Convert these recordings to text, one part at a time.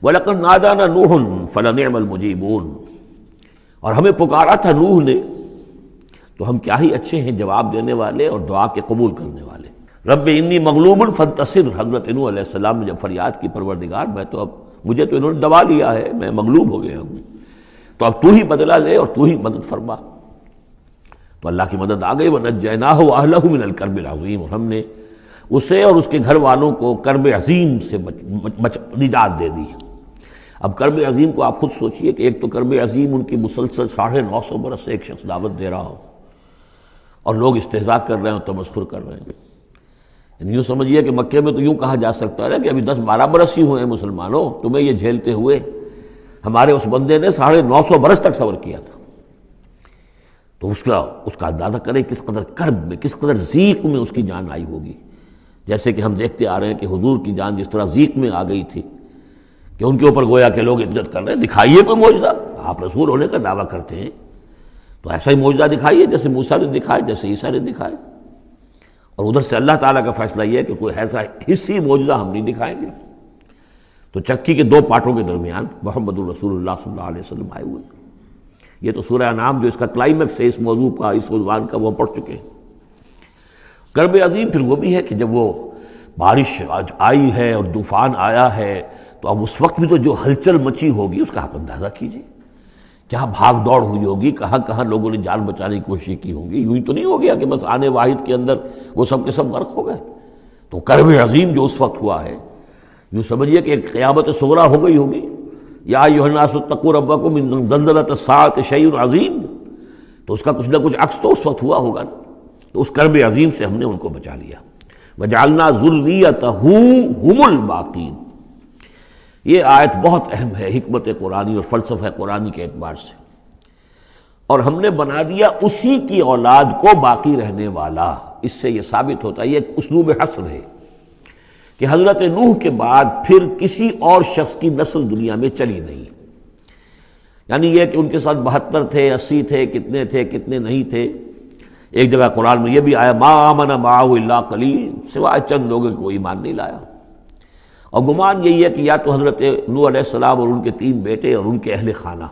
وَلَقَدْ نَادَانَا نُوحٌ فَلَنِعْمَ الْمُجِيبُونَ، اور ہمیں پکارا تھا نوح نے تو ہم کیا ہی اچھے ہیں جواب دینے والے اور دعا کے قبول کرنے والے۔ رب انی مغلوب فانتصر، حضرت نوح علیہ السلام نے جب فریاد کی پروردگار میں تو اب مجھے تو انہوں نے دبا لیا ہے، میں مغلوب ہو گیا ہوں، تو اب تو ہی بدلہ لے اور تو ہی مدد فرما۔ تو اللہ کی مدد آ گئی، وَنَجَّيْنَاهُ وَأَهْلَهُ مِنَ الْكَرْبِ الْعَظِيمِ، اور ہم نے اسے اور اس کے گھر والوں کو کرب عظیم سے نجات دے دی۔ اب کرب عظیم کو آپ خود سوچئے کہ ایک تو کرب عظیم ان کی مسلسل 950 برس سے ایک شخص دعوت دے رہا ہو اور لوگ استہزاء کر رہے ہیں اور تمسخر کر رہے ہیں۔ یعنی یوں سمجھیے کہ مکے میں تو یوں کہا جا سکتا ہے کہ ابھی 10-12 برس ہی ہوئے ہیں مسلمانوں، تمہیں یہ جھیلتے ہوئے، ہمارے اس بندے نے 950 برس تک صبر کیا تھا۔ تو اس کا اندازہ کریں کس قدر کرب میں، کس قدر ضیق میں اس کی جان آئی ہوگی۔ جیسے کہ ہم دیکھتے آ رہے ہیں کہ حضور کی جان جس طرح ضیق میں آ گئی تھی کہ ان کے اوپر گویا کہ لوگ عزت کر رہے ہیں، دکھائیے کوئی معجزہ، آپ رسول ہونے کا دعویٰ کرتے ہیں تو ایسا ہی معجزہ دکھائیے جیسے موسیٰ نے دکھائے، جیسے عیسیٰ نے دکھائے۔ اور ادھر سے اللہ تعالیٰ کا فیصلہ یہ ہے کہ کوئی ایسا حصی معجزہ ہم نہیں دکھائیں گے۔ تو چکی کے 2 پارٹوں کے درمیان محمد الرسول اللہ صلی اللہ علیہ وسلم آئے ہوئے۔ یہ تو سورہ انعام جو اس کا کلائمیکس ہے اس موضوع کا، اس عنوان کا، وہ پڑھ چکے ہیں۔ کرب عظیم پھر وہ بھی ہے کہ جب وہ بارش آئی ہے اور طوفان آیا ہے تو اب اس وقت بھی تو جو ہلچل مچی ہوگی اس کا آپ اندازہ کیجئے، کیا بھاگ دوڑ ہوئی ہوگی، کہاں کہاں لوگوں نے جان بچانے کی کوشش کی ہوگی۔ یوں ہی تو نہیں ہو گیا کہ بس آنے واحد کے اندر وہ سب کے سب غرق ہو گئے۔ تو کرب عظیم جو اس وقت ہوا ہے، یوں سمجھیے کہ ایک قیامت صغریٰ ہو گئی ہوگی۔ یا ایھا الناس اتقوا ربکم ان زلزلۃ الساعۃ شیء عظیم، تو اس کا کچھ نہ کچھ عکس تو اس وقت ہوا ہوگا۔ تو اس کرب عظیم سے ہم نے ان کو بچا لیا۔ وجعلنا ذریتہ هم الباقین، یہ آیت بہت اہم ہے حکمت قرآنی اور فلسفہ قرآنی کے اعتبار سے۔ اور ہم نے بنا دیا اسی کی اولاد کو باقی رہنے والا۔ اس سے یہ ثابت ہوتا ہے، یہ ایک اسلوب حصر ہے کہ حضرت نوح کے بعد پھر کسی اور شخص کی نسل دنیا میں چلی نہیں۔ یعنی یہ کہ ان کے ساتھ 72 تھے، 80 تھے، کتنے نہیں تھے۔ ایک جگہ قرآن میں یہ بھی آیا ما آمن معہ الا قلیل، سوائے چند لوگوں کو ایمان نہیں لایا۔ اور گمان یہی ہے کہ یا تو حضرت نوح علیہ السلام اور ان کے 3 بیٹے اور ان کے اہل خانہ،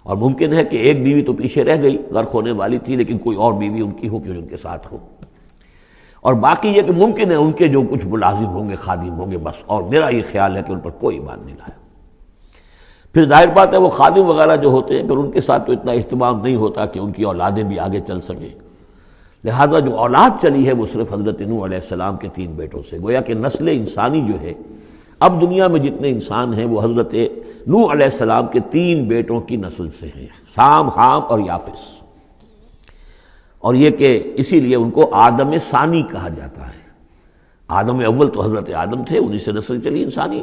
اور ممکن ہے کہ ایک بیوی تو پیچھے رہ گئی، غرق ہونے والی تھی، لیکن کوئی اور بیوی ان کی ہو کہ ان کے ساتھ ہو، اور باقی یہ کہ ممکن ہے ان کے جو کچھ ملازم ہوں گے، خادم ہوں گے بس، اور میرا یہ خیال ہے کہ ان پر کوئی ایمان نہیں لایا۔ پھر ظاہر بات ہے وہ خادم وغیرہ جو ہوتے ہیں پھر ان کے ساتھ تو اتنا اہتمام نہیں ہوتا کہ ان کی اولادیں بھی آگے چل سکیں، لہذا جو اولاد چلی ہے وہ صرف حضرت نوح علیہ السلام کے 3 بیٹوں سے۔ گویا کہ نسل انسانی جو ہے اب دنیا میں جتنے انسان ہیں وہ حضرت نوح علیہ السلام کے 3 بیٹوں کی نسل سے ہیں، سام، حام اور یافس۔ اور یہ کہ اسی لیے ان کو آدم ثانی کہا جاتا ہے۔ آدم اول تو حضرت آدم تھے، انہی سے نسل چلی انسانی،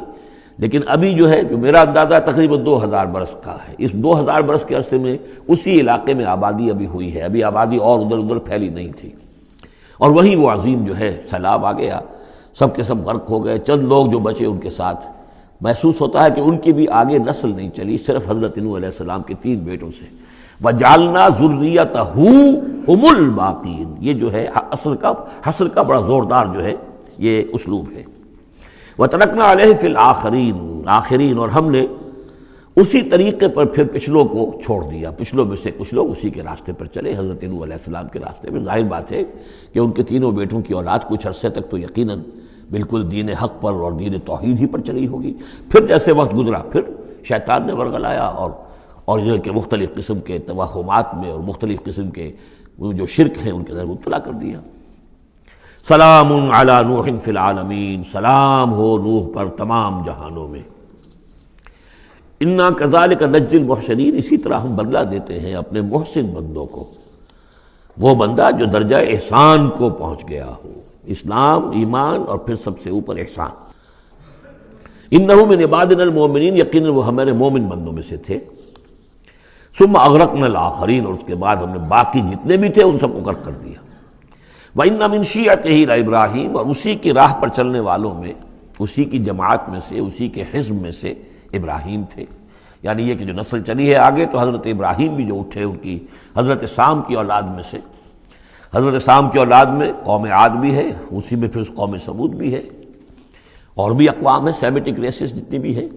لیکن ابھی جو ہے جو میرا اندازہ تقریباً 2000 برس کا ہے، اس 2000 برس کے عرصے میں اسی علاقے میں آبادی ابھی ہوئی ہے، ابھی آبادی اور ادھر پھیلی نہیں تھی۔ اور وہی وہ عظیم جو ہے سیلاب آ گیا، سب کے سب غرق ہو گئے، چند لوگ جو بچے ان کے ساتھ۔ محسوس ہوتا ہے کہ ان کی بھی آگے نسل نہیں چلی، صرف حضرت نوح علیہ السلام کے 3 بیٹوں سے۔ وَجَعَلْنَا ذُرِّيَّتَهُ هُمُ الْبَاقِينَ، یہ جو ہے اصل کا حصر کا بڑا زوردار جو ہے یہ اسلوب ہے۔ وَتَرَكْنَا عَلَيْهِ فِي الْآخِرِينَ، آخرین، اور ہم نے اسی طریقے پر پھر پچھلوں کو چھوڑ دیا، پچھلوں میں سے کچھ لوگ اسی کے راستے پر چلے، حضرت نوح علیہ السلام کے راستے پر۔ ظاہر بات ہے کہ ان کے 3 بیٹوں کی اولاد کچھ عرصے تک تو یقیناً بالکل دین حق پر اور دین توحید ہی پر چلی ہوگی۔ پھر جیسے وقت گزرا پھر شیطان نے ورغلایا اور یہ کہ مختلف قسم کے توہمات میں اور مختلف قسم کے جو شرک ہیں ان کے اندر مبتلا کر دیا۔ سلام علی نوح فی العالمین، سلام ہو نوح پر تمام جہانوں میں۔ انا کذالک نجزی المحسنین، اسی طرح ہم بدلہ دیتے ہیں اپنے محسن بندوں کو، وہ بندہ جو درجہ احسان کو پہنچ گیا ہو، اسلام، ایمان اور پھر سب سے اوپر احسان۔ انہ من عبادنا المؤمنین، یقیناً وہ ہمارے مومن بندوں میں سے تھے۔ ثم اغرقنا الآخرین، اور اس کے بعد ہم نے باقی جتنے بھی تھے ان سب کو غرق کر دیا۔ وَإِنَّ مِن شِيعَتِهِ لَإِبْرَاهِيمَ، اور اسی کی راہ پر چلنے والوں میں، اسی کی جماعت میں سے، اسی کے حزب میں سے ابراہیم تھے۔ یعنی یہ کہ جو نسل چلی ہے آگے تو حضرت ابراہیم بھی جو اٹھے ان کی حضرت سام کی اولاد میں سے، حضرت سام کی اولاد میں قوم عاد بھی ہے، اسی میں پھر قوم سمود بھی ہے، اور بھی اقوام ہیں سیمیٹک ریسز جتنی بھی ہیں،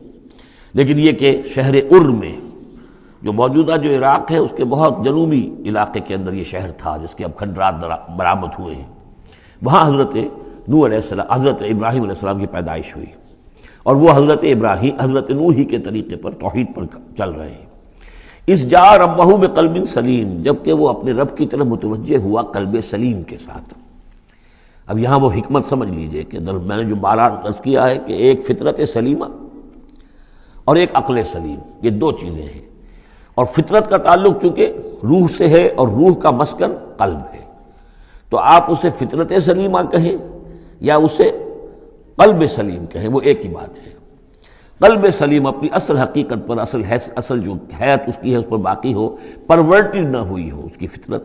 لیکن یہ کہ شہر ار میں جو موجودہ جو عراق ہے اس کے بہت جنوبی علاقے کے اندر یہ شہر تھا جس کے اب کھنڈرات برآمد ہوئے ہیں، وہاں حضرت نوح علیہ السلام، حضرت ابراہیم علیہ السلام کی پیدائش ہوئی، اور وہ حضرت ابراہیم حضرت نوح ہی کے طریقے پر توحید پر چل رہے ہیں۔ اس جا ربہ بقلب سلیم، جبکہ وہ اپنے رب کی طرف متوجہ ہوا قلب سلیم کے ساتھ۔ اب یہاں وہ حکمت سمجھ لیجئے کہ میں نے جو بارہ عرض کیا ہے کہ ایک فطرت سلیمہ اور ایک عقل سلیم، یہ دو چیزیں ہیں، اور فطرت کا تعلق چونکہ روح سے ہے اور روح کا مسکن قلب ہے، تو آپ اسے فطرت سلیمہ کہیں یا اسے قلب سلیم کہیں، وہ ایک ہی بات ہے۔ قلب سلیم اپنی اصل حقیقت پر، اصل جو حیات اس کی ہے اس پر باقی ہو، پرورٹڈ نہ ہوئی ہو اس کی فطرت،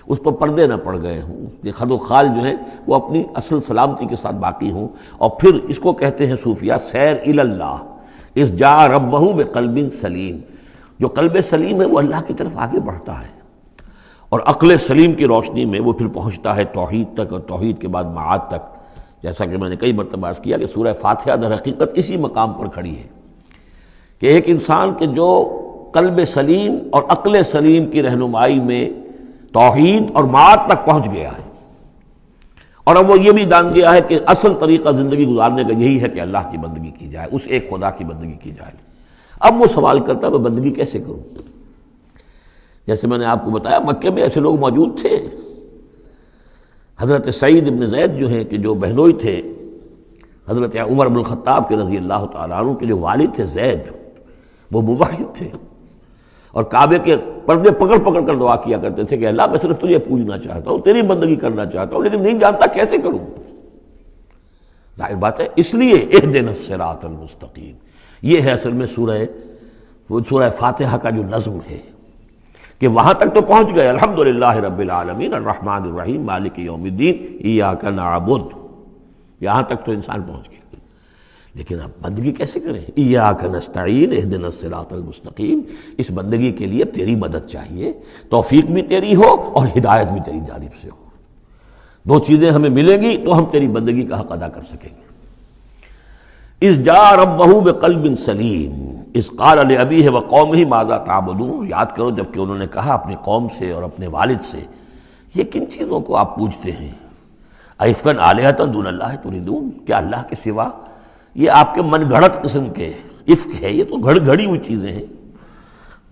اس پر پردے نہ پڑ گئے ہوں، یہ خد و خال جو ہے وہ اپنی اصل سلامتی کے ساتھ باقی ہوں، اور پھر اس کو کہتے ہیں صوفیہ سیر الی اللہ، اس جا ربہ بقلب سلیم، جو قلب سلیم ہے وہ اللہ کی طرف آگے بڑھتا ہے، اور عقل سلیم کی روشنی میں وہ پھر پہنچتا ہے توحید تک، اور توحید کے بعد معاد تک، جیسا کہ میں نے کئی مرتبہ عرض کیا کہ سورہ فاتحہ در حقیقت اسی مقام پر کھڑی ہے کہ ایک انسان کے جو قلب سلیم اور عقل سلیم کی رہنمائی میں توحید اور معاد تک پہنچ گیا ہے، اور اب وہ یہ بھی جان گیا ہے کہ اصل طریقہ زندگی گزارنے کا یہی ہے کہ اللہ کی بندگی کی جائے، اس ایک خدا کی بندگی کی جائے۔ اب وہ سوال کرتا ہے میں بندگی کیسے کروں؟ جیسے میں نے آپ کو بتایا مکے میں ایسے لوگ موجود تھے، حضرت سعید ابن زید جو ہیں کہ جو بہنوئی تھے حضرت عمر بن الخطاب کے رضی اللہ تعالیٰ عنہ کے جو والد تھے زید، وہ موحد تھے، اور کعبے کے پردے پکڑ پکڑ کر دعا کیا کرتے تھے کہ اللہ میں صرف تجھے پوجنا چاہتا ہوں، تیری بندگی کرنا چاہتا ہوں، لیکن نہیں جانتا کیسے کروں۔ ظاہر بات ہے، اس لیے اہدنا الصراط المستقیم، یہ ہے اصل میں سورہ فاتحہ کا جو نظم ہے کہ وہاں تک تو پہنچ گئے، الحمدللہ رب العالمین الرحمن الرحیم مالک یوم الدین ایاک نعبد، یہاں تک تو انسان پہنچ گیا، لیکن اب بندگی کیسے کریں؟ ایاک نستعین اہدنا الصراط المستقیم، اس بندگی کے لیے تیری مدد چاہیے، توفیق بھی تیری ہو اور ہدایت بھی تیری جانب سے ہو، دو چیزیں ہمیں ملیں گی تو ہم تیری بندگی کا حق ادا کر سکیں گے۔ اذ جاء ربہ بقلب سلیم اذ قال لأبیہ وقومہ ماذا تعبدون، یاد کرو جب کہ انہوں نے کہا اپنی قوم سے اور اپنے والد سے یہ کن چیزوں کو آپ پوجتے ہیں، ائفکا آلہۃ دون اللہ تریدون، کیا اللہ کے سوا، یہ آپ کے من گھڑت قسم کے افک ہے، یہ تو گھڑی ہوئی چیزیں ہیں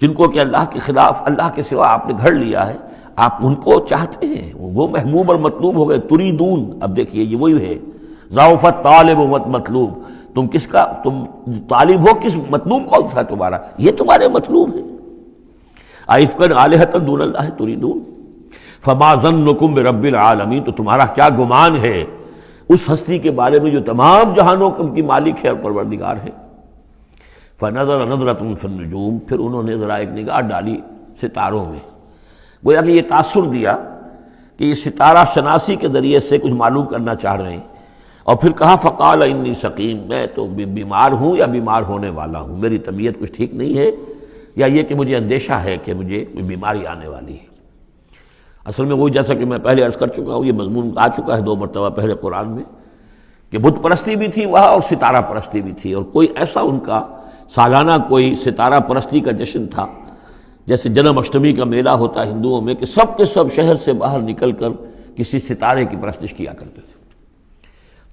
جن کو کہ اللہ کے خلاف، اللہ کے سوا آپ نے گھڑ لیا ہے، آپ ان کو چاہتے ہیں، وہ محبوب اور مطلوب ہو گئے، تریدون، اب دیکھیے یہ وہی ہے ضعف طالب و مطلوب، تم کس کا، تم طالب ہو کس، مطلوب کون سا تمہارا، یہ تمہارے مطلوب ہے۔ ائفکا آلہۃ دون اللہ تریدون فما ظنکم برب العالمین، تو تمہارا کیا گمان ہے اس ہستی کے بارے میں جو تمام جہانوں کی مالک ہے اور پروردگار ہے۔ فنظر نظرۃ فی النجوم، پھر انہوں نے ذرا ایک نگاہ ڈالی ستاروں میں، گویا کہ یہ تاثر دیا کہ یہ ستارہ شناسی کے ذریعے سے کچھ معلوم کرنا چاہ رہے ہیں، اور پھر کہا فقال انی سقیم، میں تو بیمار ہوں یا بیمار ہونے والا ہوں، میری طبیعت کچھ ٹھیک نہیں ہے، یا یہ کہ مجھے اندیشہ ہے کہ مجھے کوئی بیماری آنے والی ہے۔ اصل میں وہی جیسا کہ میں پہلے عرض کر چکا ہوں، یہ مضمون آ چکا ہے 2 مرتبہ پہلے قرآن میں، کہ بت پرستی بھی تھی وہاں اور ستارہ پرستی بھی تھی، اور کوئی ایسا ان کا سالانہ کوئی ستارہ پرستی کا جشن تھا، جیسے جنم اشٹمی کا میلہ ہوتا ہے ہندوؤں میں، کہ سب کے سب شہر سے باہر نکل کر کسی ستارے کی پرستش کیا کرتے تھے۔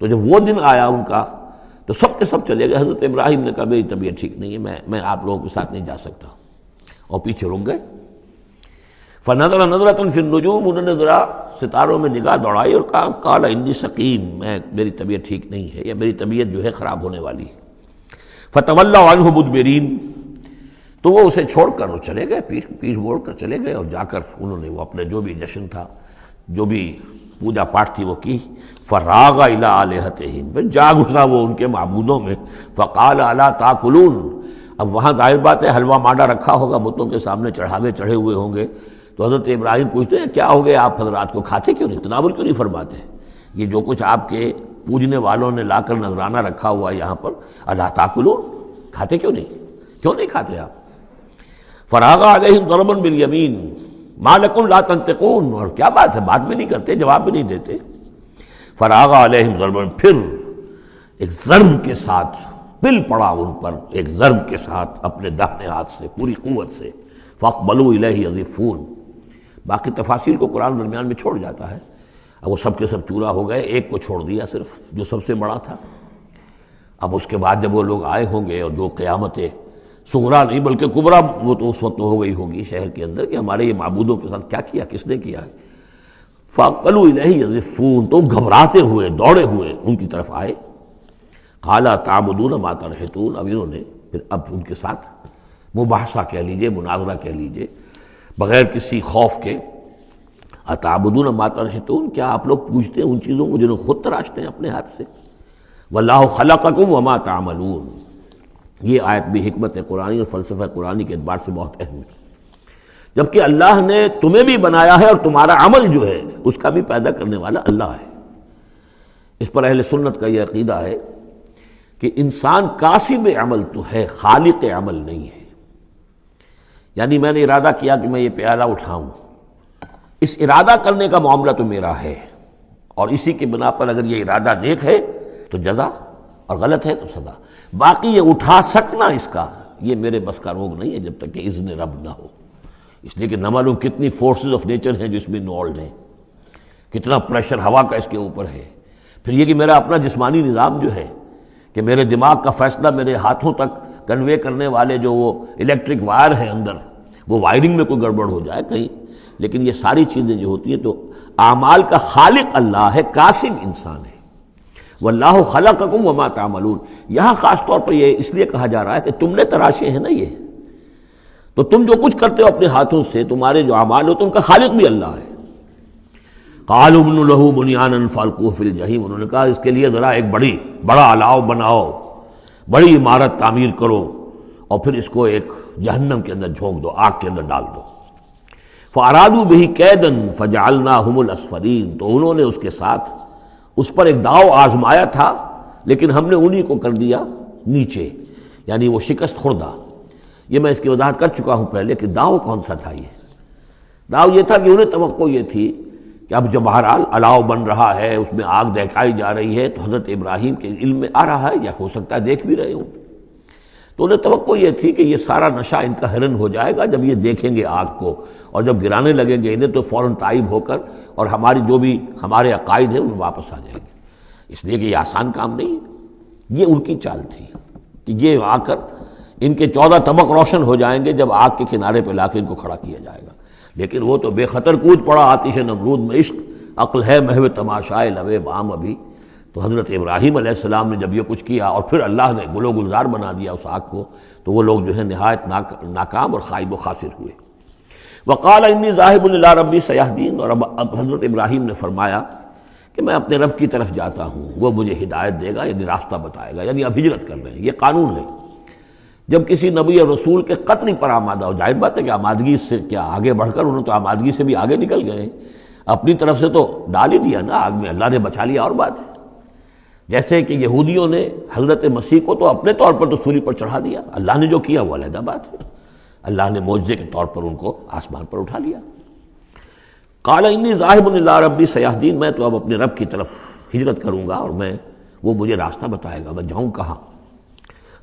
تو جب وہ دن آیا ان کا تو سب کے سب چلے گئے۔ حضرت ابراہیم نے کہا میری طبیعت ٹھیک نہیں ہے، میں آپ لوگوں کے ساتھ نہیں جا سکتا، اور پیچھے رک گئے۔ فنظر نظرۃ فی النجوم، انہوں نے ذرا ستاروں میں نگاہ دوڑائی اور کہا قال انی سقیم، میری طبیعت ٹھیک نہیں ہے، یا میری طبیعت جو ہے خراب ہونے والی ہے۔ فتولوا عنہ مدبرین، تو وہ اسے چھوڑ کر وہ چلے گئے، پیٹھ موڑ کر چلے گئے، اور جا کر انہوں نے وہ اپنے جو بھی جشن تھا، جو بھی پوجا پاٹ تھی وہ کی۔ فراغ الی آلہتہم، پھر جا گھسا وہ ان کے معبودوں میں۔ فقال الا تاکلون، اب وہاں ظاہر بات ہے حلوہ مانڈا رکھا ہوگا، بتوں کے سامنے چڑھاوے چڑھے ہوئے ہوں گے، تو حضرت ابراہیم پوچھتے ہیں کیا ہو گیا آپ حضرات کو، کھاتے کیوں نہیں، تناول کیوں نہیں فرماتے، یہ جو کچھ آپ کے پوجنے والوں نے لا کر نذرانہ رکھا ہوا ہے یہاں پر، الا تاکلون، کھاتے کیوں نہیں کھاتے آپ۔ فراغ علیہم ضربا بالیمین ما لکم لا تنطقون، اور کیا بات ہے، بات بھی نہیں کرتے، جواب بھی نہیں دیتے۔ فراغ علیہم ضربا، پھر ایک ضرب کے ساتھ پل پڑا ان پر، ایک ضرب کے ساتھ اپنے داہنے ہاتھ سے پوری قوت سے، فاقبلوا الیہ یزفون۔ باقی تفاصیل کو قرآن درمیان میں چھوڑ جاتا ہے۔ اب وہ سب کے سب چورا ہو گئے، ایک کو چھوڑ دیا صرف جو سب سے بڑا تھا۔ اب اس کے بعد جب وہ لوگ آئے ہوں گے اور جو قیامت صغریٰ نہیں بلکہ کبریٰ وہ تو اس وقت ہو گئی ہوگی شہر کے اندر کہ ہمارے یہ معبودوں کے ساتھ کیا کیا، کس نے کیا ہے، فاقبلوا الیہ یزفون، تو گھبراتے ہوئے دوڑے ہوئے ان کی طرف آئے۔ قال تعبدون ما تنحتون، اب انہوں نے پھر اب ان کے ساتھ مباحثہ کہہ لیجئے، مناظرہ کہہ لیجئے، بغیر کسی خوف کے، اتعبدون ما تنحتون، کیا آپ لوگ پوجتے ہیں ان چیزوں کو جنہیں خود تراشتے ہیں اپنے ہاتھ سے؟ واللہ خلقکم وما تعملون، یہ آیت بھی حکمت قرآنی اور فلسفہ قرآنی کے اعتبار سے بہت اہم ہے، جبکہ اللہ نے تمہیں بھی بنایا ہے اور تمہارا عمل جو ہے اس کا بھی پیدا کرنے والا اللہ ہے۔ اس پر اہل سنت کا یہ عقیدہ ہے کہ انسان کاسب عمل تو ہے، خالق عمل نہیں ہے۔ یعنی میں نے ارادہ کیا کہ میں یہ پیالہ اٹھاؤں، اس ارادہ کرنے کا معاملہ تو میرا ہے، اور اسی کی بنا پر اگر یہ ارادہ نیک ہے تو جزا اور غلط ہے تو سزا۔ باقی یہ اٹھا سکنا اس کا یہ میرے بس کا روگ نہیں ہے جب تک کہ اذن رب نہ ہو، اس لیے کہ نہ معلوم کتنی فورسز آف نیچر ہیں جو اس میں انوالوڈ ہیں، کتنا پریشر ہوا کا اس کے اوپر ہے۔ پھر یہ کہ میرا اپنا جسمانی نظام جو ہے کہ میرے دماغ کا فیصلہ میرے ہاتھوں تک کنوے کرنے والے جو وہ الیکٹرک وائر ہیں اندر، وہ وائرنگ میں کوئی گڑبڑ ہو جائے کہیں، لیکن یہ ساری چیزیں جو ہوتی ہیں تو اعمال کا خالق اللہ ہے، کاسب انسان ہے۔ واللہ خلقکم وما تعملون، یہاں خاص طور پر یہ اس لیے کہا جا رہا ہے کہ تم نے تراشے ہیں نا یہ، تو تم جو کچھ کرتے ہو اپنے ہاتھوں سے، تمہارے جو اعمال ہوتے ہیں ان کا خالق بھی اللہ ہے۔ قالوا ابنوا له بنیانا فالقوه فی الجحیم، انہوں نے کہا اس کے لیے ذرا ایک بڑا الاؤ بناؤ، بڑی عمارت تعمیر کرو اور پھر اس کو ایک جہنم کے اندر جھونک دو، آگ کے اندر ڈال دو۔ فارادوا به کیدا فجعلناهم الاسفلین، تو انہوں نے اس کے ساتھ اس پر ایک داؤ آزمایا تھا، لیکن ہم نے انہی کو کر دیا نیچے، یعنی وہ شکست خوردہ۔ یہ میں اس کی وضاحت کر چکا ہوں پہلے کہ داؤ کون سا تھا۔ یہ داؤ یہ تھا کہ انہیں توقع یہ تھی کہ اب جب بہرحال الاؤ بن رہا ہے، اس میں آگ دکھائی جا رہی ہے، تو حضرت ابراہیم کے علم میں آ رہا ہے، یا ہو سکتا ہے دیکھ بھی رہے ہوں، تو انہیں توقع یہ تھی کہ یہ سارا نشہ ان کا ہرن ہو جائے گا جب یہ دیکھیں گے آگ کو، اور جب گرانے لگیں گے انہیں تو فوراً تائب ہو کر اور ہماری جو بھی ہمارے عقائد ہیں ان میں واپس آ جائیں گے۔ اس لیے کہ یہ آسان کام نہیں ہے، یہ ان کی چال تھی کہ یہ آ کر ان کے 14 طبق روشن ہو جائیں گے جب آگ کے کنارے پہ لا کے ان کو کھڑا کیا جائے گا، لیکن وہ تو بے خطر کود پڑا آتش نمرود میں، عشق عقل ہے محو تماشائے لبِ بام ابھی۔ تو حضرت ابراہیم علیہ السلام نے جب یہ کچھ کیا اور پھر اللہ نے گل و گلزار بنا دیا اس آگ کو، تو وہ لوگ جو ہے نہایت ناکام اور خائب و خاسر ہوئے۔ وقال انی ذاہب الی ربی سیہدین، اور اب حضرت ابراہیم نے فرمایا کہ میں اپنے رب کی طرف جاتا ہوں، وہ مجھے ہدایت دے گا، یعنی راستہ بتائے گا، یعنی اب ہجرت کر رہے ہیں۔ یہ قانون ہے جب کسی نبی اور رسول کے قتل پر آمادہ ہو، ظاہر بات ہے کہ آمادگی سے کیا آگے بڑھ کر، انہوں تو آمادگی سے بھی آگے نکل گئے، اپنی طرف سے تو ڈال ہی دیا نا آگ میں، اللہ نے بچا لیا اور بات ہے۔ جیسے کہ یہودیوں نے حضرت مسیح کو تو اپنے طور پر تو سولی پر چڑھا دیا، اللہ نے جو کیا وہ علیحدہ بات ہے، اللہ نے معجزے کے طور پر ان کو آسمان پر اٹھا لیا۔ قال انی ذاہب الی ربی سیہدین، میں تو اب اپنے رب کی طرف ہجرت کروں گا اور وہ مجھے راستہ بتائے گا، میں جاؤں کہاں۔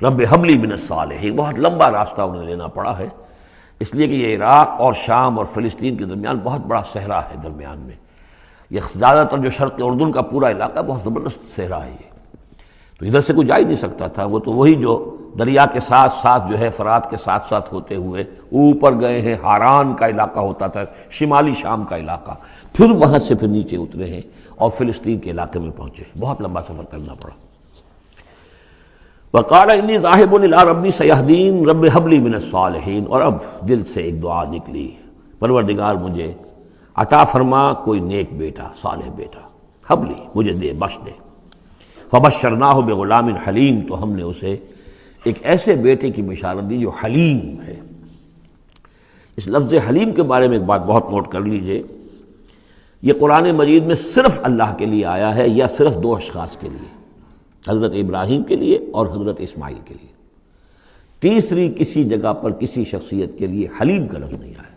رب ہب لی من الصالحین، بہت لمبا راستہ انہیں لینا پڑا ہے، اس لیے کہ یہ عراق اور شام اور فلسطین کے درمیان بہت بڑا صحرا ہے درمیان میں، یہ زیادہ تر جو شرق اردن کا پورا علاقہ بہت زبردست صحرا ہے یہ، تو ادھر سے کوئی جا ہی نہیں سکتا تھا، وہ تو وہی جو دریا کے ساتھ ساتھ جو ہے فرات کے ساتھ ساتھ ہوتے ہوئے اوپر گئے ہیں، ہاران کا علاقہ ہوتا تھا، شمالی شام کا علاقہ، پھر وہاں سے پھر نیچے اترے ہیں اور فلسطین کے علاقے میں پہنچے، بہت لمبا سفر کرنا پڑا۔ وقال انی ذاہب الی ربی سیہدین رب ہب لی من الصالحین، اور اب دل سے ایک دعا نکلی، پروردگار مجھے عطا فرما کوئی نیک بیٹا، صالح بیٹا، ہب لی مجھے دے، بخش دے۔ فبشرناہ بغلام حلیم، تو ہم نے اسے ایک ایسے بیٹے کی بشارت دی جو حلیم ہے۔ اس لفظ حلیم کے بارے میں ایک بات بہت نوٹ کر لیجئے، یہ قرآن مجید میں صرف اللہ کے لیے آیا ہے یا صرف دو اشخاص کے لیے، حضرت ابراہیم کے لیے اور حضرت اسماعیل کے لیے، تیسری کسی جگہ پر کسی شخصیت کے لیے حلیم کا لفظ نہیں آیا۔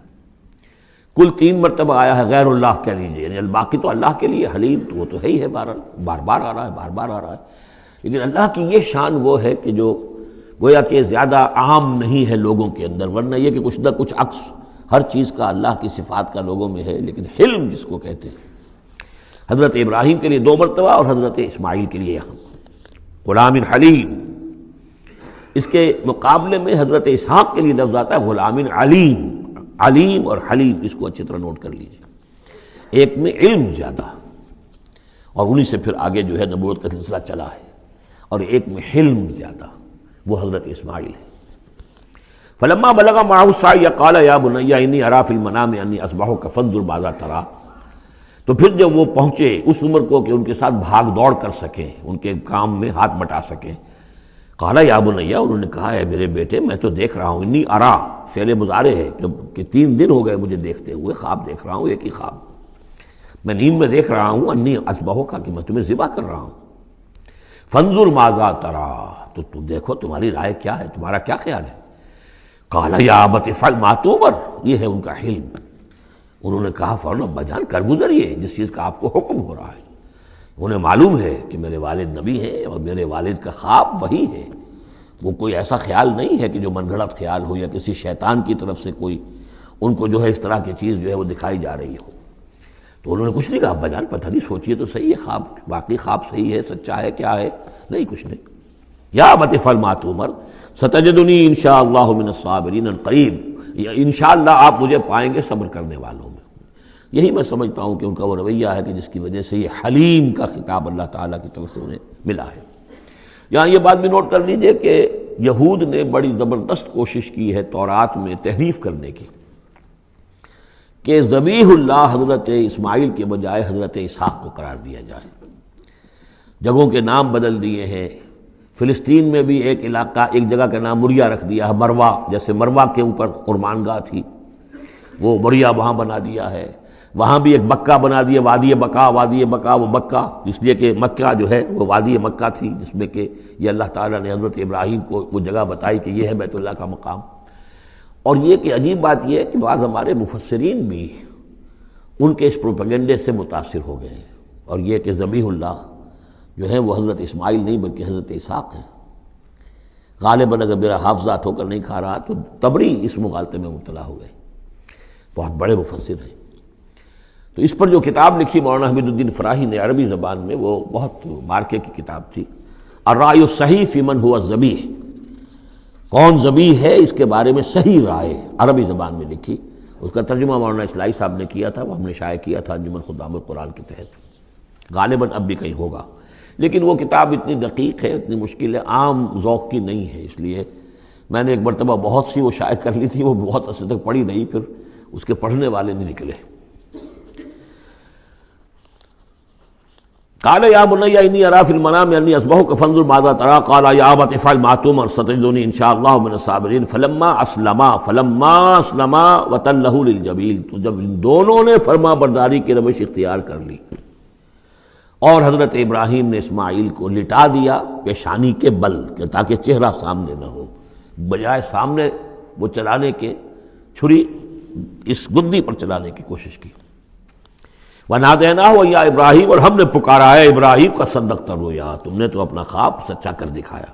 کل 3 مرتبہ آیا ہے غیر اللہ کہہ لیجیے، یعنی باقی تو اللہ کے لیے، حلیم تو وہ تو ہے ہی ہے، بار بار آ رہا ہے، بار بار آ رہا ہے۔ لیکن اللہ کی یہ شان وہ ہے کہ جو گویا کہ زیادہ عام نہیں ہے لوگوں کے اندر، ورنہ یہ کہ کچھ نہ کچھ عکس ہر چیز کا اللہ کی صفات کا لوگوں میں ہے، لیکن حلم جس کو کہتے ہیں، حضرت ابراہیم کے لیے 2 مرتبہ اور حضرت اسماعیل کے لیے یہاں غلام حلیم، اس کے مقابلے میں حضرت اسحاق کے لیے لفظ آتا ہے غلام علیم، علیم اور حلیم، اس کو اچھی طرح نوٹ کر لیجیے، ایک میں علم زیادہ اور انہی سے پھر آگے جو ہے نبوت کا سلسلہ چلا ہے، اور ایک میں حلم زیادہ، وہ حضرت اسماعیل ہے۔ فلما بلغ معه السعي قال يا بني اني ارى في المنام اني اذبحك فانظر ماذا ترى، تو پھر جب وہ پہنچے اس عمر کو کہ ان کے ساتھ بھاگ دوڑ کر سکیں، ان کے کام میں ہاتھ بٹا سکیں، قال یا بنی، انہوں نے کہا ہے میرے بیٹے میں تو دیکھ رہا ہوں، انی ارا فعل مضارع ہے کہ 3 دن ہو گئے مجھے دیکھتے ہوئے، خواب دیکھ رہا ہوں، ایک ہی خواب، میں نیند میں دیکھ رہا ہوں انی اذبحک کہ میں تمہیں ذبح کر رہا ہوں، فانظر ماذا ترى، تو تم دیکھو تمہاری رائے کیا ہے، تمہارا کیا خیال ہے؟ قال یا ابت افعل ما تؤمر، یہ ہے ان کا حلم، انہوں نے کہا فوراً ابا جان کر گزریے جس چیز کا آپ کو حکم ہو رہا ہے، انہیں معلوم ہے کہ میرے والد نبی ہیں اور میرے والد کا خواب وہی ہے، وہ کوئی ایسا خیال نہیں ہے کہ جو من گھڑت خیال ہو یا کسی شیطان کی طرف سے کوئی ان کو جو ہے اس طرح کی چیز جو ہے وہ دکھائی جا رہی ہو۔ تو انہوں نے کچھ نہیں کہا ابا جان پتہ نہیں سوچیے تو صحیح ہے، خواب واقعی خواب صحیح ہے، سچا ہے، کیا ہے؟ نہیں کچھ نہیں۔ یا ابت افعل ما تؤمر ستجدنی انشاءاللہ من الصابرین، قریب انشاءاللہ آپ مجھے پائیں گے صبر کرنے والوں میں۔ یہی میں سمجھتا ہوں کہ ان کا وہ رویہ ہے کہ جس کی وجہ سے یہ حلیم کا خطاب اللہ تعالیٰ کی طرف سے انہیں ملا ہے۔ یہاں یہ بات بھی نوٹ کر لیجئے کہ یہود نے بڑی زبردست کوشش کی ہے تورات میں تحریف کرنے کی، کہ ذبیح اللہ حضرت اسماعیل کے بجائے حضرت اسحاق کو قرار دیا جائے، جگہوں کے نام بدل دیے ہیں، فلسطین میں بھی ایک علاقہ، ایک جگہ کا نام مریا رکھ دیا ہے، مروا، جیسے مروا کے اوپر قربان گاہ تھی وہ مریا وہاں بنا دیا ہے، وہاں بھی ایک مکہ بنا دیا، وادی بقا، وادی بقا وہ مکہ، اس لیے کہ مکہ جو ہے وہ وادی مکہ تھی، جس میں کہ یہ اللہ تعالیٰ نے حضرت ابراہیم کو وہ جگہ بتائی کہ یہ ہے بیت اللہ کا مقام۔ اور یہ کہ عجیب بات یہ ہے کہ بعض ہمارے مفسرین بھی ان کے اس پروپیگنڈے سے متاثر ہو گئے، اور یہ کہ ذبیح اللہ جو ہے وہ حضرت اسماعیل نہیں بلکہ حضرت اسحاق ہے۔ غالباً اگر میرا حافظہ ٹھوکر نہیں کھا رہا تو تبری اس مغالطے میں مبتلا ہو گئے، بہت بڑے مفسر ہیں۔ تو اس پر جو کتاب لکھی مولانا حمید الدین فراہی نے عربی زبان میں، وہ بہت مارکے کی کتاب تھی، الرائے الصحیح فی من هو الذبیح، کون ذبیح ہے اس کے بارے میں صحیح رائے، عربی زبان میں لکھی، اس کا ترجمہ مولانا اسلائی صاحب نے کیا تھا، وہ ہم نے شائع کیا تھا انجمن خدام القرآن کے تحت، غالباً اب بھی کہیں ہوگا، لیکن وہ کتاب اتنی دقیق ہے، اتنی مشکل ہے، عام ذوق کی نہیں ہے، اس لیے میں نے ایک مرتبہ بہت سی وہ شائع کر لی تھی، وہ بہت عرصے تک پڑھی نہیں، پھر اس کے پڑھنے والے نہیں نکلے۔ قال یا بنی انی اری فی المنام انی اذبحک فانظر ماذا تری، قال یا ابت افعل ما تؤمر ستجدنی ان شاء اللہ من الصابرین، فلما اسلما وتلہ للجبین، تو جب ان دونوں نے فرما برداری کی روش اختیار کر لی اور حضرت ابراہیم نے اسماعیل کو لٹا دیا پیشانی کے بل کہ تاکہ چہرہ سامنے نہ ہو، بجائے سامنے وہ چلانے کے چھری اس گدی پر چلانے کی کوشش کی۔ وَنَادَيْنَاهُ يَا ابراہیم، اور ہم نے پکارا ہے ابراہیم کا صدقت الرؤیا، تم نے تو اپنا خواب سچا کر دکھایا۔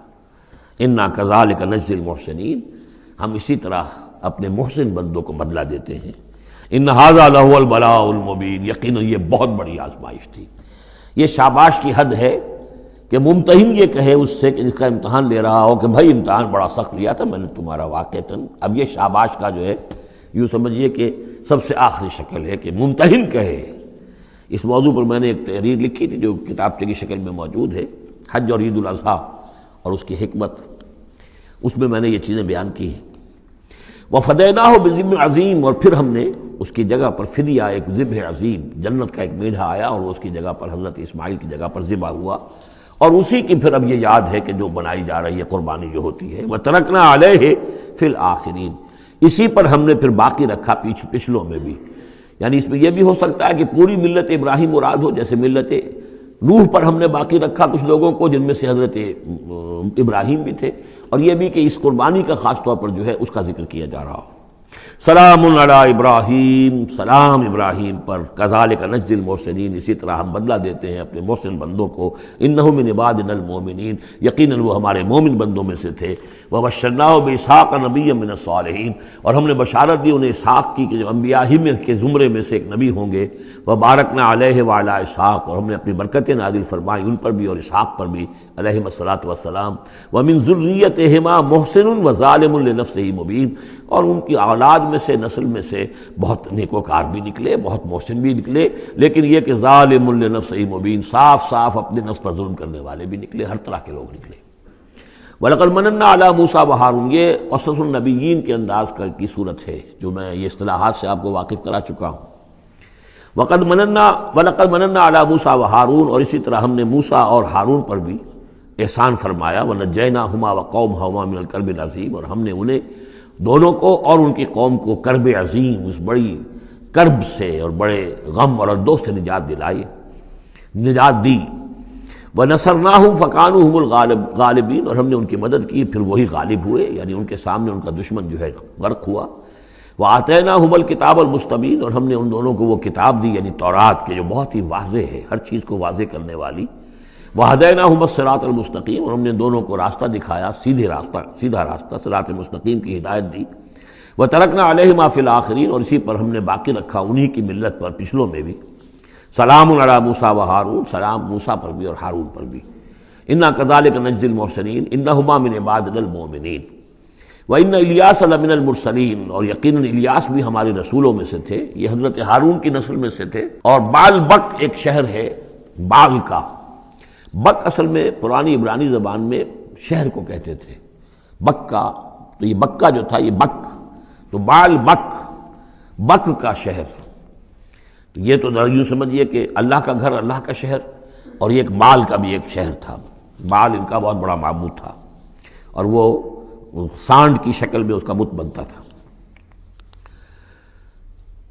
اِنَّا كَذَلِكَ نَجْزِي الْمُحْسِنِينَ، ہم اسی طرح اپنے محسن بندوں کو بدلہ دیتے ہیں۔ إِنَّ هَذَا لَهُوَ الْبَلَاءُ الْمُبِينُ، یقیناً یہ بہت بڑی آزمائش تھی۔ یہ شاباش کی حد ہے کہ ممتحن یہ کہے اس سے کہ جس کا امتحان لے رہا ہو کہ بھائی امتحان بڑا سخت لیا تھا میں نے تمہارا واقعتاً، اب یہ شاباش کا جو ہے یوں سمجھیے کہ سب سے آخری شکل ہے کہ ممتحن کہے۔ اس موضوع پر میں نے ایک تحریر لکھی تھی جو کتابچے کی شکل میں موجود ہے، حج اور عید الاضحیٰ اور اس کی حکمت، اس میں نے یہ چیزیں بیان کی ہیں۔ وَفَدَيْنَاهُ بِذِبْحٍ عَظِيمٍ، اور پھر ہم نے اس کی جگہ پر فدیہ، ایک ذبح عظیم، جنت کا ایک میڈھا آیا اور اس کی جگہ پر حضرت اسماعیل کی جگہ پر ذبح ہوا، اور اسی کی پھر اب یہ یاد ہے کہ جو بنائی جا رہی ہے قربانی جو ہوتی ہے۔ وَتَرَكْنَا عَلَيْهِ فِي الْآخِرِينَ، اسی پر ہم نے پھر باقی رکھا پچھلوں میں بھی، یعنی اس میں یہ بھی ہو سکتا ہے کہ پوری ملت ابراہیم مراد ہو، جیسے ملت نوح پر ہم نے باقی رکھا کچھ لوگوں کو جن میں سے حضرت ابراہیم بھی تھے، اور یہ بھی کہ اس قربانی کا خاص طور پر جو ہے اس کا ذکر کیا جا رہا ہو۔ سلام علی ابراہیم، سلام ابراہیم پر، کذالک نجزی المحسنین، اسی طرح ہم بدلہ دیتے ہیں اپنے محسن بندوں کو، انہ من عبادنا المؤمنین، یقیناً وہ ہمارے مومن بندوں میں سے تھے، وبشرناہ باسحاق نبیا من الصالحین، اور ہم نے بشارت دی انہیں اسحاق کی کہ جو انبیاء ہی میں کے زمرے میں سے ایک نبی ہوں گے، وبارکنا علیہ وعلی اسحاق، اور ہم نے اپنی برکتیں نازل فرمائی ان پر بھی اور اسحاق پر بھی علیہم الصلاۃ والسلام، ومن ذریتہما محسن وظالم لنفسہ مبین، اور ان کی اولاد میں سے، نسل میں سے بہت نیکوکار بھی نکلے، بہت محسن بھی نکلے، لیکن یہ کہ ظالم لنفسہ مبین، صاف صاف اپنے نفس پر ظلم کرنے والے بھی نکلے، ہر طرح کے لوگ نکلے۔ وَلَقَدْ مَنَنَّا عَلَىٰ مُوسَىٰ وَهَارُونَ، یہ قصص النبیین کے انداز کی صورت ہے جو میں یہ اصطلاحات سے آپ کو واقف کرا چکا ہوں۔ وَلَقَدْ مَنَنَّا عَلَىٰ مُوسَىٰ وَهَارُونَ، اور اسی طرح ہم نے موسیٰ اور ہارون پر بھی احسان فرمایا، وَنَجَّيْنَاهُمَا وَقَوْمَهُمَا مِنَ الْكَرْبِ الْعَظِيمِ، اور ہم نے انہیں دونوں کو اور ان کی قوم کو کرب عظیم، اس بڑی کرب سے اور بڑے غم اور اردو سے نجات دلائی، نجات دی۔ وَنَصَرْنَاهُمْ فَكَانُوا هُمُ الْغَالِبِينَ، اور ہم نے ان کی مدد کی پھر وہی غالب ہوئے، یعنی ان کے سامنے ان کا دشمن جو ہے غرق ہوا۔ وَآتَيْنَاهُمُ الْكِتَابَ الْمُسْتَبِينَ، اور ہم نے ان دونوں کو وہ کتاب دی، یعنی تورات کے جو بہت ہی واضح ہے، ہر چیز کو واضح کرنے والی۔ وَهَدَيْنَاهُمَ الصِّرَاطَ الْمُسْتَقِيمَ، اور ہم نے دونوں کو راستہ دکھایا، سیدھا راستہ، صراط مستقیم کی ہدایت دی۔ وَتَرَكْنَا عَلَيْهِمَا فِي الْآخِرِينَ، اور اسی پر ہم نے باقی رکھا انہی کی ملت پر پچھلوں میں بھی۔ سلام علی موسیٰ وہارون، سلام موسیٰ پر بھی اور ہارون پر بھی۔ انا کذالک نجزی المحسنین انہما من عبادنا المؤمنین وان الیاس لمن المرسلین، اور یقیناً الیاس بھی ہمارے رسولوں میں سے تھے، یہ حضرت ہارون کی نسل میں سے تھے۔ اور بال بک ایک شہر ہے بال کا، بک اصل میں پرانی عبرانی زبان میں شہر کو کہتے تھے، بکہ، تو یہ بکہ جو تھا یہ بک، تو بال بک، بک کا شہر، تو یہ تو یوں سمجھیے کہ اللہ کا گھر، اللہ کا شہر، اور یہ ایک بال کا بھی ایک شہر تھا، بال ان کا بہت بڑا معبود تھا، اور وہ سانڈ کی شکل میں اس کا بت بنتا تھا۔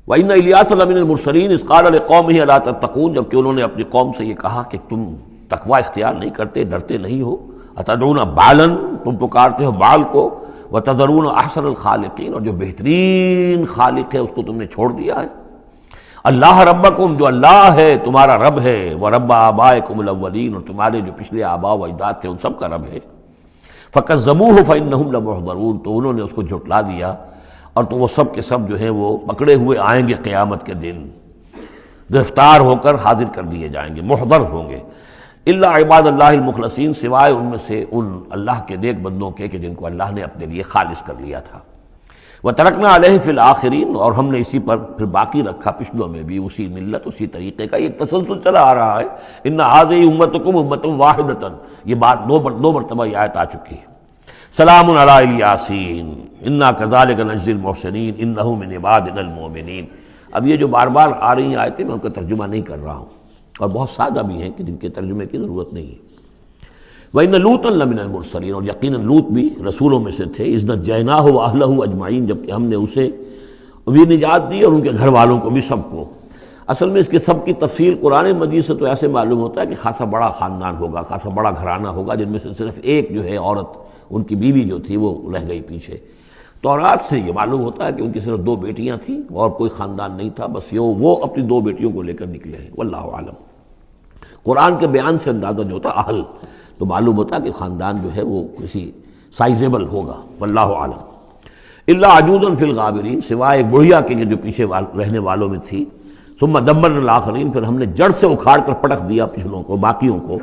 وَإِنَّ إِلْيَاسَ لَمِنَ الْمُرْسَلِينَ إِذْ قَالَ لِقَوْمِهِ أَلَا تَتَّقُونَ، جبکہ انہوں نے اپنی قوم سے یہ کہا کہ تم تقوی اختیار نہیں کرتے، ڈرتے نہیں ہو۔ أَتَدْعُونَ بَالًا، تم پکارتے ہو بال کو، وَتَذَرُونَ أَحْسَنَ الْخَالِقِينَ، اور جو بہترین خالق ہے اس کو تم نے چھوڑ دیا ہے۔ اللہ ربکم، جو اللہ ہے تمہارا رب ہے، وَرَبَّ آبائکم الأولین، اور تمہارے جو پچھلے آباء و اجداد تھے ان سب کا رب ہے۔ فَكَذَّبُوهُ فَإِنَّهُمْ لَمُحْضَرُونَ، تو انہوں نے اس کو جھٹلا دیا، اور تو وہ سب کے سب جو ہیں وہ پکڑے ہوئے آئیں گے قیامت کے دن، گرفتار ہو کر حاضر کر دیے جائیں گے، محضر ہوں گے۔ الا عباد اللہ المخلصین، سوائے ان میں سے ان اللہ کے نیک بندوں کے کہ جن کو اللہ نے اپنے لیے خالص کر لیا تھا۔ وَتَرَكْنَا عَلَيْهِ فِي الْآخِرِينَ، اور ہم نے اسی پر پھر باقی رکھا پچھلوں میں بھی اسی ملت، اسی طریقے کا، یہ تسلسل چلا آ رہا ہے۔ ان هذه امتکم امۃ واحدۃ، یہ بات دو مرتبہ یہ آیت آ چکی ہے۔ سلام علی الیاسین انا کذالک نجزی المحسنین انہ من عبادنا المؤمنین۔ اب یہ جو بار بار آ رہی ہیں آیتیں میں ان کا ترجمہ نہیں کر رہا ہوں، اور بہت سادہ بھی ہیں کہ جن کے ترجمے کی ضرورت نہیں ہے۔ وَإِنَّ لُوطًا لَمِنَ الْمُرْسَلِينَ، اور یقیناً لوط بھی رسولوں میں سے تھے، اذ نجیناہ وَأَہْلَهُ اجمعین، جبکہ ہم نے اسے بھی نجات دی اور ان کے گھر والوں کو بھی، سب کو۔ اصل میں اس کے سب کی تفصیل قرآن مجید سے تو ایسے معلوم ہوتا ہے کہ خاصا بڑا خاندان ہوگا، خاصا بڑا گھرانہ ہوگا، جن میں سے صرف ایک جو ہے عورت، ان کی بیوی جو تھی وہ رہ گئی پیچھے۔ تورات سے یہ معلوم ہوتا ہے کہ ان کی صرف 2 بیٹیاں تھیں اور کوئی خاندان نہیں تھا، بس وہ اپنی 2 بیٹیوں کو لے کر نکلے ہیں، واللہ عالم۔ قرآن کے بیان سے اندازہ جو ہوتا اہل، تو معلوم ہوتا کہ خاندان جو ہے وہ کسی سائزیبل ہوگا، واللہ عالم۔ الا عجوزا فی الغابرین، سوائے ایک بڑھیا کے جو پیچھے رہنے والوں میں تھی۔ ثم دمرنا الاخرین، پھر ہم نے جڑ سے اکھاڑ کر پٹک دیا پچھلوں کو، باقیوں کو۔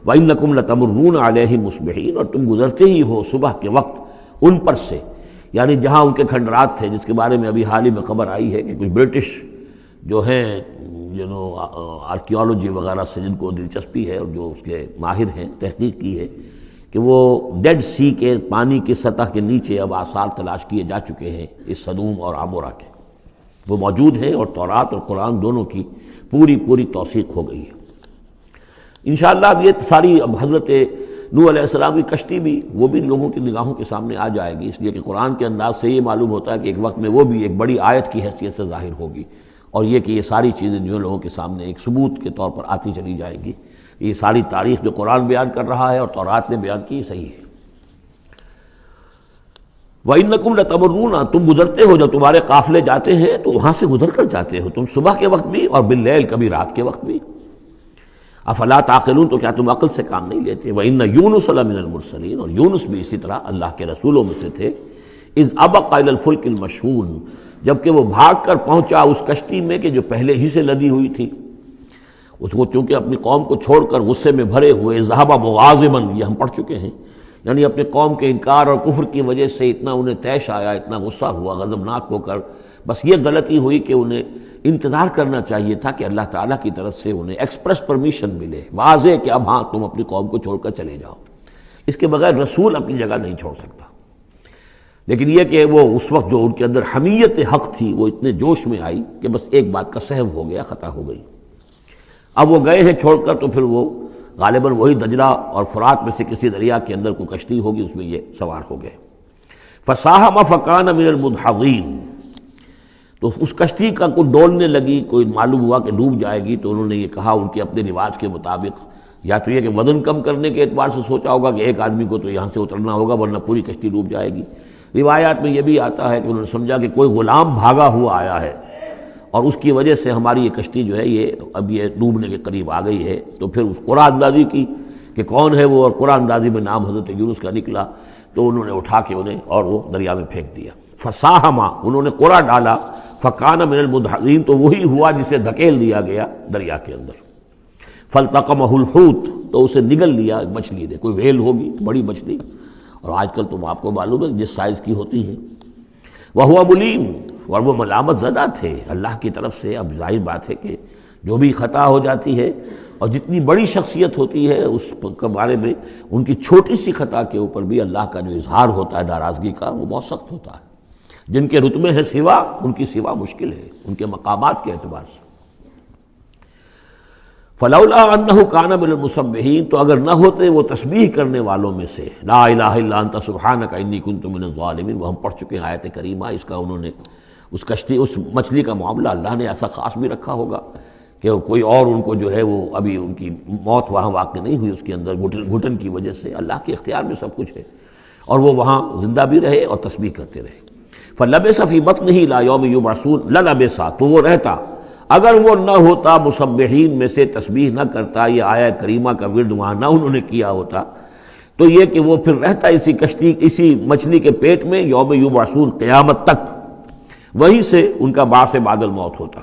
وَإِنَّكُمْ لَتَمُرُّونَ عَلَيْهِمْ مُصْبِحِينَ، اور تم گزرتے ہی ہو صبح کے وقت ان پر سے، یعنی جہاں ان کے کھنڈرات تھے، جس کے بارے میں ابھی حال ہی میں خبر آئی ہے کہ کچھ برٹش جو ہیں آرکیالوجی وغیرہ سے جن کو دلچسپی ہے اور جو اس کے ماہر ہیں، تحقیق کی ہے کہ وہ ڈیڈ سی کے پانی کی سطح کے نیچے اب آثار تلاش کیے جا چکے ہیں اس سدوم اور عمورہ کے، وہ موجود ہیں، اور تورات اور قرآن دونوں کی پوری توثیق ہو گئی ہے۔ انشاءاللہ اب یہ ساری، اب حضرت نوح علیہ السلام کی کشتی بھی، وہ بھی لوگوں کی نگاہوں کے سامنے آ جائے گی، اس لیے کہ قرآن کے انداز سے یہ معلوم ہوتا ہے کہ ایک وقت میں وہ بھی ایک بڑی آیت کی حیثیت سے ظاہر ہوگی، اور یہ کہ یہ ساری چیزیں جو لوگوں کے سامنے ایک ثبوت کے طور پر آتی چلی جائیں گی۔ یہ ساری تاریخ جو قرآن بیان کر رہا ہے اور تورات نے بیان کی، صحیح ہے۔ وَإِنَّكُمْ لَتَمُرُّونَ، تم گزرتے ہو، جب تمہارے قافلے جاتے ہیں تو وہاں سے گزر کر جاتے ہو تم، صبح کے وقت بھی اور باللیل، کبھی رات کے وقت بھی. افلا تعقلون، تو کیا تم عقل سے کام نہیں لیتے. وَإِنَّ يُونُسَ لَمِنَ الْمُرْسَلِينَ، اور یونس بھی اسی طرح اللہ کے رسولوں میں سے تھے. اِذْ أَبَقَ إِلَى الْفُلْكِ الْمَشْحُونِ، جبکہ وہ بھاگ کر پہنچا اس کشتی میں کہ جو پہلے ہی سے لدی ہوئی تھی. اس کو چونکہ اپنی قوم کو چھوڑ کر غصے میں بھرے ہوئے، ذهب مغاضبا، یہ ہم پڑھ چکے ہیں، یعنی اپنے قوم کے انکار اور کفر کی وجہ سے اتنا انہیں طیش آیا، اتنا غصہ ہوا، غضبناک ہو کر. بس یہ غلطی ہوئی کہ انہیں انتظار کرنا چاہیے تھا کہ اللہ تعالیٰ کی طرف سے انہیں ایکسپریس پرمیشن ملے، واضح کہ اب ہاں تم اپنی قوم کو چھوڑ کر چلے جاؤ. اس کے بغیر رسول اپنی جگہ نہیں چھوڑ سکتا. لیکن یہ کہ وہ اس وقت جو ان کے اندر حمیت حق تھی وہ اتنے جوش میں آئی کہ بس ایک بات کا سہو ہو گیا، خطا ہو گئی. اب وہ گئے ہیں چھوڑ کر، تو پھر وہ غالباً وہی دجلہ اور فرات میں سے کسی دریا کے اندر کوئی کشتی ہوگی، اس میں یہ سوار ہو گئے. فَسَاهَمَ فَكَانَ مِنَ الْمُدْحَضِينَ، تو اس کشتی کا کوئی ڈولنے لگی، کوئی معلوم ہوا کہ ڈوب جائے گی. تو انہوں نے یہ کہا ان کے اپنے رواج کے مطابق، یا تو یہ کہ وزن کم کرنے کے اعتبار سے سوچا ہوگا کہ ایک آدمی کو تو یہاں سے اترنا ہوگا ورنہ پوری کشتی ڈوب جائے گی. روایات میں یہ بھی آتا ہے کہ انہوں نے سمجھا کہ کوئی غلام بھاگا ہوا آیا ہے اور اس کی وجہ سے ہماری یہ کشتی جو ہے یہ اب یہ ڈوبنے کے قریب آ گئی ہے. تو پھر اس قرآن اندازی کی کہ کون ہے وہ، اور قرآن اندازی میں نام حضرت یونس کا نکلا. تو انہوں نے اٹھا کے انہیں اور وہ دریا میں پھینک دیا. فساہما، انہوں نے قرآ ڈالا. فکان من المدحضین، تو وہی ہوا جسے دھکیل دیا گیا دریا کے اندر. فالتقمہ الحوت، تو اسے نگل لیا مچھلی نے، کوئی ویل ہوگی بڑی مچھلی، اور آج کل تو آپ کو معلوم ہے جس سائز کی ہوتی ہیں. وہو ملیم، اور وہ ملامت زدہ تھے اللہ کی طرف سے. اب ظاہر بات ہے کہ جو بھی خطا ہو جاتی ہے اور جتنی بڑی شخصیت ہوتی ہے اس کے بارے میں ان کی چھوٹی سی خطا کے اوپر بھی اللہ کا جو اظہار ہوتا ہے ناراضگی کا، وہ بہت سخت ہوتا ہے. جن کے رتبے ہیں سوا، ان کی سوا مشکل ہے ان کے مقامات کے اعتبار سے. فلولا انہ کان من المسبحین، تو اگر نہ ہوتے وہ تسبیح کرنے والوں میں سے، لا الہ الا انت سبحانک انی کنت من الظالمین، وہ ہم پڑھ چکے ہیں آیت کریمہ. اس کا انہوں نے اس کشتی، اس مچھلی کا معاملہ اللہ نے ایسا خاص بھی رکھا ہوگا کہ کوئی اور ان کو جو ہے وہ ابھی ان کی موت وہاں واقع نہیں ہوئی اس کے اندر گھٹن کی وجہ سے. اللہ کے اختیار میں سب کچھ ہے، اور وہ وہاں زندہ بھی رہے اور تسبیح کرتے رہے. فلبث فی بطنہ الی یوم یبعثون، للبث، تو وہ رہتا، اگر وہ نہ ہوتا مسبحین میں سے، تسبیح نہ کرتا، یہ آیت کریمہ کا ورد وہاں نہ انہوں نے کیا ہوتا، تو یہ کہ وہ پھر رہتا اسی کشتی، اسی مچھلی کے پیٹ میں، یوم یبعثون، قیامت تک، وہیں سے ان کا بعث بعد الموت ہوتا.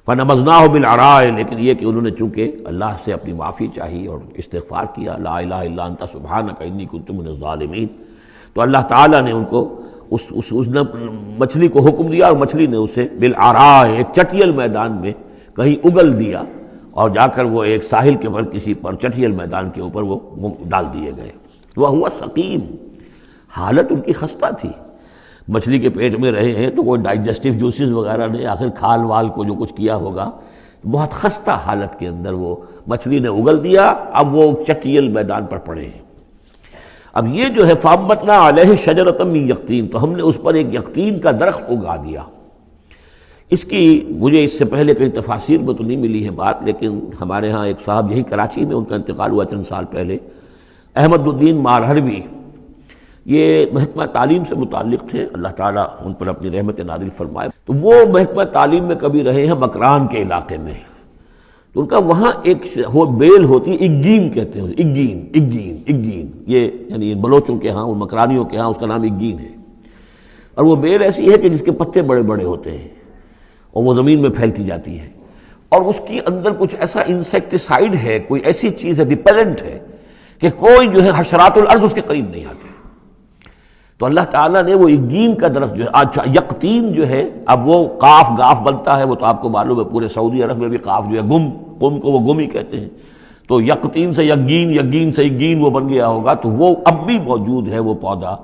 فنبذناہ بالعراء، لیکن یہ کہ انہوں نے چونکہ اللہ سے اپنی معافی چاہی اور استغفار کیا، لا الہ الا انت سبحانک انی کنت من الظالمین، تو اللہ تعالیٰ نے ان کو اس مچھلی کو حکم دیا، اور مچھلی نے اسے بالعراء، ایک چٹیل میدان میں کہیں اگل دیا، اور جا کر وہ ایک ساحل کے پر کسی پر چٹیل میدان کے اوپر وہ ڈال دیے گئے. وہو سقیم، حالت ان کی خستہ تھی. مچھلی کے پیٹ میں رہے ہیں تو کوئی ڈائجسٹیو جوسز وغیرہ نے آخر کھال وال کو جو کچھ کیا ہوگا، بہت خستہ حالت کے اندر وہ مچھلی نے اگل دیا. اب وہ چٹیل میدان پر پڑے ہیں. اب یہ جو ہے فَأَنبَتْنَا عَلَيْهِ شَجَرَةً مِّن يَقْطِين، تو ہم نے اس پر ایک یقطین کا درخت اگا دیا. اس کی مجھے اس سے پہلے کئی تفاسیر میں تو نہیں ملی ہے بات، لیکن ہمارے ہاں ایک صاحب یہی کراچی میں، ان کا انتقال ہوا چند سال پہلے، احمد الدین مارہروی، یہ محکمہ تعلیم سے متعلق تھے، اللہ تعالیٰ ان پر اپنی رحمت نازل فرمائے. تو وہ محکمہ تعلیم میں کبھی رہے ہیں مکران کے علاقے میں، تو ان کا وہاں ایک بیل ہوتی ہے، اگین کہتے ہیں، اگین، یہ یعنی بلوچوں کے ہاں اور مکرانیوں کے ہاں اس کا نام اگین ہے. اور وہ بیل ایسی ہے کہ جس کے پتے بڑے بڑے ہوتے ہیں اور وہ زمین میں پھیلتی جاتی ہے، اور اس کے اندر کچھ ایسا انسیکٹیسائیڈ ہے، کوئی ایسی چیز ہے، ریپیلنٹ ہے، کہ کوئی جو ہے حشرات الارض اس کے قریب نہیں آتے. تو اللہ تعالیٰ نے وہ اگین کا درخت جو ہے، یقطین جو ہے، اب وہ قاف گاف بنتا ہے، وہ تو آپ کو معلوم ہے پورے سعودی عرب میں بھی قاف جو ہے قم کو وہ گم ہی کہتے ہیں، تو یقطین سے یقین سے اگین وہ بن گیا ہوگا. تو وہ اب بھی موجود ہے، وہ پودا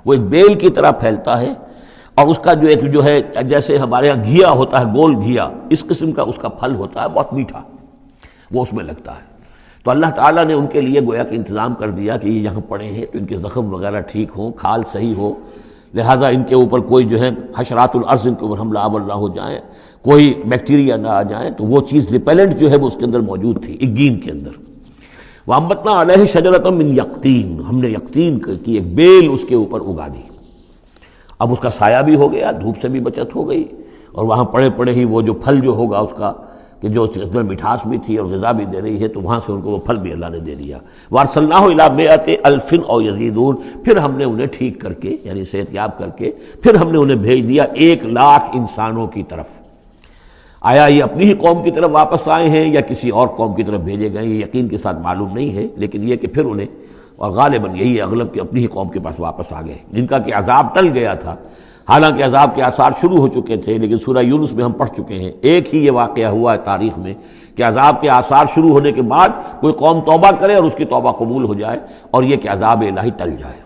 وہ ایک بیل کی طرح پھیلتا ہے، اور اس کا جو ایک جو ہے جیسے ہمارے یہاں گھیا ہوتا ہے، گول گھیا، اس قسم کا اس کا پھل ہوتا ہے، بہت میٹھا، وہ اس میں لگتا ہے. تو اللہ تعالیٰ نے ان کے لیے گویا کہ انتظام کر دیا کہ یہ یہاں پڑے ہیں تو ان کے زخم وغیرہ ٹھیک ہوں، کھال صحیح ہو، لہٰذا ان کے اوپر کوئی جو ہے حشرات الارض ان کے اوپر حملہ آور نہ ہو جائیں، کوئی بیکٹیریا نہ آ جائیں. تو وہ چیز ریپیلنٹ جو ہے وہ اس کے اندر موجود تھی اگین کے اندر. وَأَنبَتْنَا عَلَيْهِ شَجَرَةً مِّن يَقْطِين، ہم نے یقطین کی ایک بیل اس کے اوپر اگا دی. اب اس کا سایہ بھی ہو گیا، دھوپ سے بھی بچت ہو گئی، اور وہاں پڑے پڑے ہی وہ جو پھل جو ہوگا اس کا، کہ جو اس کے اندر مٹھاس بھی تھی اور غذا بھی دے رہی ہے، تو وہاں سے ان کو وہ پھل بھی اللہ نے دے دیا۔ وَأَرْسَلْنَاهُ إِلَىٰ مِائَةِ أَلْفٍ أَوْ يَزِيدُونَ، پھر ہم نے انہیں ٹھیک کر کے، یعنی صحت یاب کر کے، پھر ہم نے انہیں بھیج دیا 1,00,000 انسانوں کی طرف۔ آیا یہ اپنی ہی قوم کی طرف واپس آئے ہیں یا کسی اور قوم کی طرف بھیجے گئے، یہ یقین کے ساتھ معلوم نہیں ہے، لیکن یہ کہ پھر انہیں، اور غالباً یہی ہے اغلب کہ اپنی ہی قوم کے پاس واپس آ گئے، جن کا کہ عذاب ٹل گیا تھا، حالانکہ عذاب کے آثار شروع ہو چکے تھے، لیکن سورہ یونس میں ہم پڑھ چکے ہیں ایک ہی یہ واقعہ ہوا ہے تاریخ میں کہ عذاب کے آثار شروع ہونے کے بعد کوئی قوم توبہ کرے اور اس کی توبہ قبول ہو جائے، اور یہ کہ عذاب الہی ٹل جائے۔